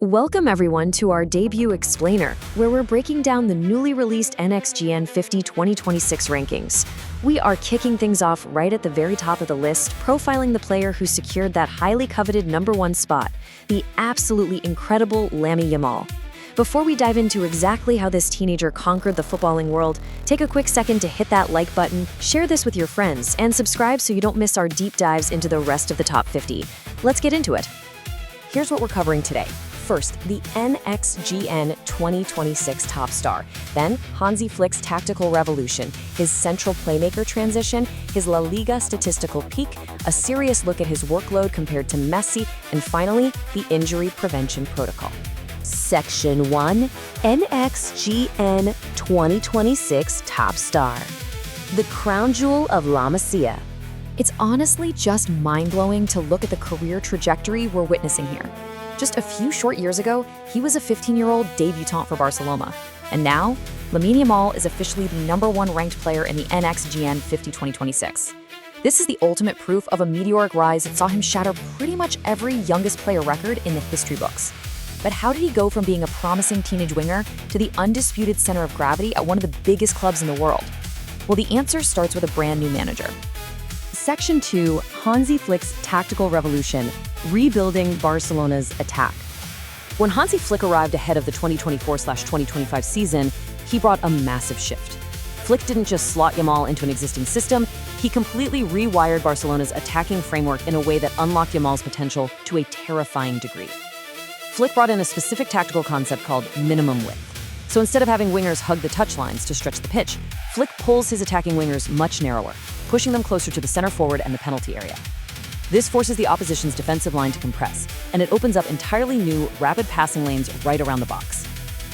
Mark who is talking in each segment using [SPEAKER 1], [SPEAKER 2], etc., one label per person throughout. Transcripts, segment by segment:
[SPEAKER 1] Welcome everyone to our debut explainer, where we're breaking down the newly released NXGN 50 2026 rankings. We are kicking things off right at the very top of the list, profiling the player who secured that highly coveted #1 spot, the absolutely incredible Lamine Yamal. Before we dive into exactly how this teenager conquered the footballing world, take a quick second to hit that like button, share this with your friends, and subscribe so you don't miss our deep dives into the rest of the top 50. Let's get into it. Here's what we're covering today. First, the NXGN 2026 top star. Then, Hansi Flick's tactical revolution, his central playmaker transition, his La Liga statistical peak, a serious look at his workload compared to Messi, and finally, the injury prevention protocol. Section 1, NXGN 2026 top star. The crown jewel of La Masia. It's honestly just mind-blowing to look at the career trajectory we're witnessing here. Just a few short years ago, he was a 15-year-old debutant for Barcelona. And now, Lamine Yamal is officially the #1 ranked player in the NXGN 50 2026. This is the ultimate proof of a meteoric rise that saw him shatter pretty much every youngest player record in the history books. But how did he go from being a promising teenage winger to the undisputed center of gravity at one of the biggest clubs in the world? Well, the answer starts with a brand new manager. Section 2, Hansi Flick's tactical revolution, rebuilding Barcelona's attack. When Hansi Flick arrived ahead of the 2024/2025 season, he brought a massive shift. Flick didn't just slot Yamal into an existing system, he completely rewired Barcelona's attacking framework in a way that unlocked Yamal's potential to a terrifying degree. Flick brought in a specific tactical concept called minimum width. So instead of having wingers hug the touchlines to stretch the pitch, Flick pulls his attacking wingers much narrower, pushing them closer to the center forward and the penalty area. This forces the opposition's defensive line to compress, and it opens up entirely new, rapid passing lanes right around the box.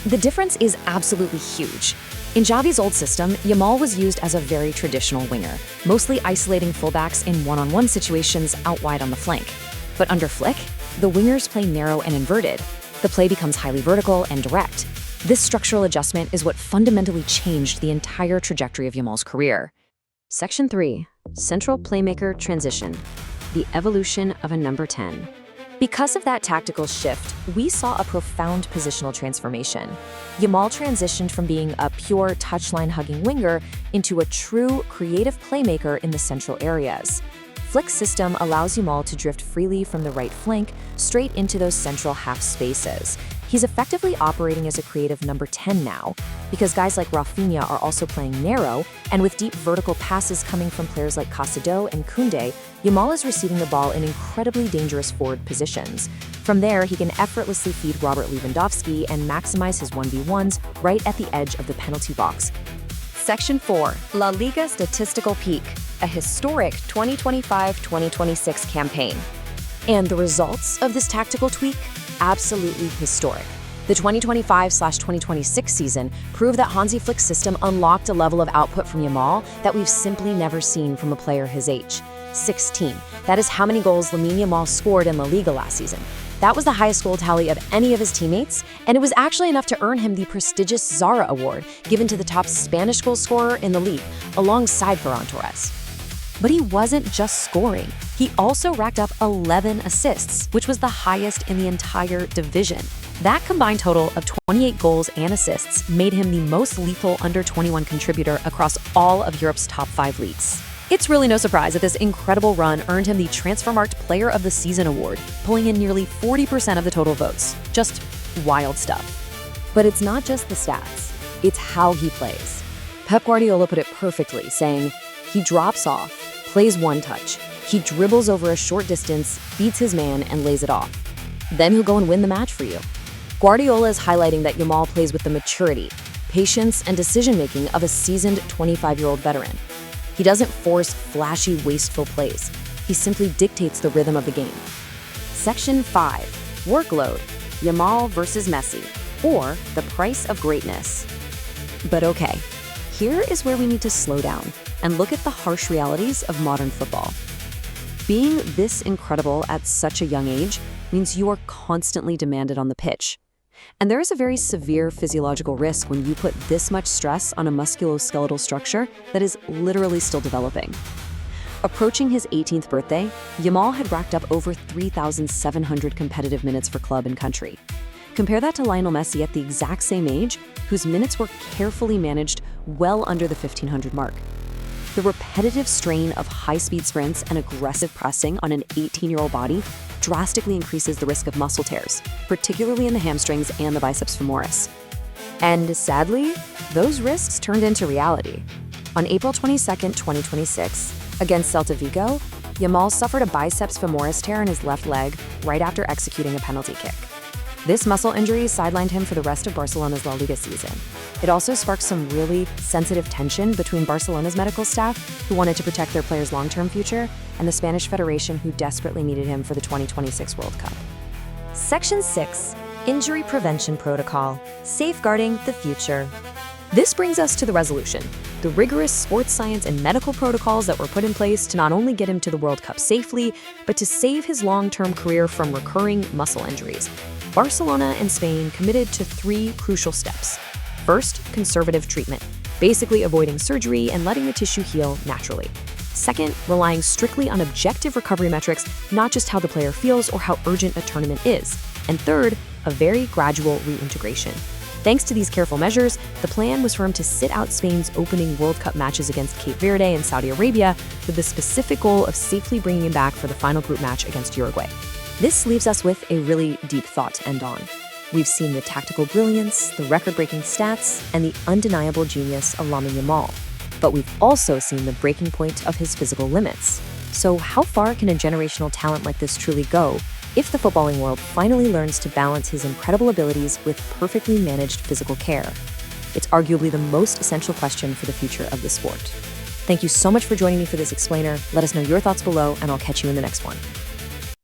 [SPEAKER 1] The difference is absolutely huge. In Xavi's old system, Yamal was used as a very traditional winger, mostly isolating fullbacks in one-on-one situations out wide on the flank. But under Flick, the wingers play narrow and inverted. The play becomes highly vertical and direct. This structural adjustment is what fundamentally changed the entire trajectory of Yamal's career. Section 3, Central Playmaker Transition, the evolution of a #10. Because of that tactical shift, we saw a profound positional transformation. Yamal transitioned from being a pure touchline-hugging winger into a true creative playmaker in the central areas. Flick's system allows Yamal to drift freely from the right flank straight into those central half spaces. He's effectively operating as a creative #10 now, because guys like Rafinha are also playing narrow, and with deep vertical passes coming from players like Casado and Koundé, Yamal is receiving the ball in incredibly dangerous forward positions. From there, he can effortlessly feed Robert Lewandowski and maximize his 1v1s right at the edge of the penalty box. Section 4, La Liga Statistical Peak, a historic 2025-2026 campaign. And the results of this tactical tweak? Absolutely historic. The 2025/2026 season proved that Hansi Flick's system unlocked a level of output from Yamal that we've simply never seen from a player his age. 16. That is how many goals Lamine Yamal scored in La Liga last season. That was the highest goal tally of any of his teammates, and it was actually enough to earn him the prestigious Zara Award, given to the top Spanish goal scorer in the league, alongside Ferran Torres. But he wasn't just scoring. He also racked up 11 assists, which was the highest in the entire division. That combined total of 28 goals and assists made him the most lethal under-21 contributor across all of Europe's top 5 leagues. It's really no surprise that this incredible run earned him the Transfermarkt Player of the Season award, pulling in nearly 40% of the total votes. Just wild stuff. But it's not just the stats, it's how he plays. Pep Guardiola put it perfectly, saying, "He drops off, plays one touch. He dribbles over a short distance, beats his man, and lays it off. Then he'll go and win the match for you." Guardiola is highlighting that Yamal plays with the maturity, patience, and decision-making of a seasoned 25-year-old veteran. He doesn't force flashy, wasteful plays. He simply dictates the rhythm of the game. Section 5, Workload, Yamal versus Messi, or the price of greatness. But okay, here is where we need to slow down and look at the harsh realities of modern football. Being this incredible at such a young age means you are constantly demanded on the pitch. And there is a very severe physiological risk when you put this much stress on a musculoskeletal structure that is literally still developing. Approaching his 18th birthday, Yamal had racked up over 3,700 competitive minutes for club and country. Compare that to Lionel Messi at the exact same age, whose minutes were carefully managed well under the 1,500 mark. The repetitive strain of high-speed sprints and aggressive pressing on an 18-year-old body drastically increases the risk of muscle tears, particularly in the hamstrings and the biceps femoris. And sadly, those risks turned into reality. On April 22, 2026, against Celta Vigo, Yamal suffered a biceps femoris tear in his left leg right after executing a penalty kick. This muscle injury sidelined him for the rest of Barcelona's La Liga season. It also sparked some really sensitive tension between Barcelona's medical staff, who wanted to protect their player's long-term future, and the Spanish Federation, who desperately needed him for the 2026 World Cup. Section 6. Injury Prevention Protocol. Safeguarding the future. This brings us to the resolution, the rigorous sports science and medical protocols that were put in place to not only get him to the World Cup safely, but to save his long-term career from recurring muscle injuries. Barcelona and Spain committed to 3 crucial steps. First, conservative treatment, basically avoiding surgery and letting the tissue heal naturally. Second, relying strictly on objective recovery metrics, not just how the player feels or how urgent a tournament is. And third, a very gradual reintegration. Thanks to these careful measures, the plan was for him to sit out Spain's opening World Cup matches against Cape Verde and Saudi Arabia, with the specific goal of safely bringing him back for the final group match against Uruguay. This leaves us with a really deep thought to end on. We've seen the tactical brilliance, the record-breaking stats, and the undeniable genius of Lamine Yamal. But we've also seen the breaking point of his physical limits. So how far can a generational talent like this truly go if the footballing world finally learns to balance his incredible abilities with perfectly managed physical care? It's arguably the most essential question for the future of the sport. Thank you so much for joining me for this explainer. Let us know your thoughts below, and I'll catch you in the next one.